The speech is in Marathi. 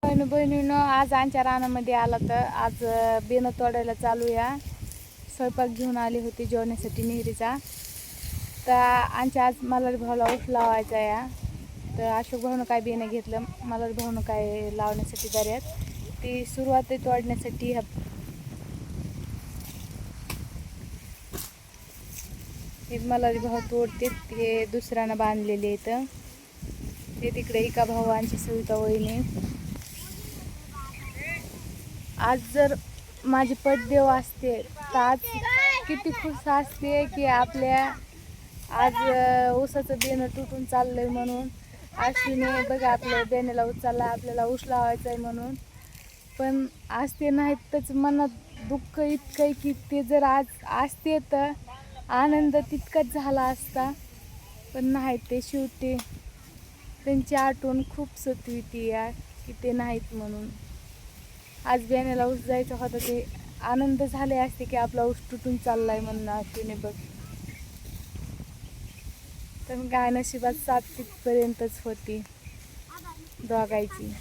बहिणीनं आज आमच्या रानामध्ये आला तर आज बेनं तोडायला चालू या. स्वयंपाक घेऊन आली होती जेवण्यासाठी निहरीचा. तर आमच्या आज मल्हार भाऊला ऊस लावायचा या. तर अशोक भाऊनं काय बेनं घेतलं, मल्हार भाऊनं काय लावण्यासाठी दर्यात ती सुरुवात आहे तोडण्यासाठी. हे मल्हार भाऊ तोडते, ते दुसऱ्यानं बांधलेले इथं. ते तिकडे एका भावांची सविता वहिनी. आज जर माझी पतदेव असते तर आज किती खुश असते की आपल्या आज ऊसाचं बेणं तुटून चाललंय म्हणून. अश्विनी बघा आपल्या बेण्याला उचलला, आपल्याला ऊस लावायचा आहे म्हणून. पण आज ते नाहीत तर मनात दुःख इतकं आहे की ते जर आज असते तर आनंद तितकाच झाला असता. पण नाही, ते शेवटी त्यांची आठवण खूप सतविती या की ते नाहीत म्हणून. आज बेण्याला ऊस जायचा होता, ते आनंद झाले असते की आपला ऊस तुटून चाललाय म्हणून अश्विनी बघ. तर काय नशिबात साथ तिथपर्यंतच होती दोघायची.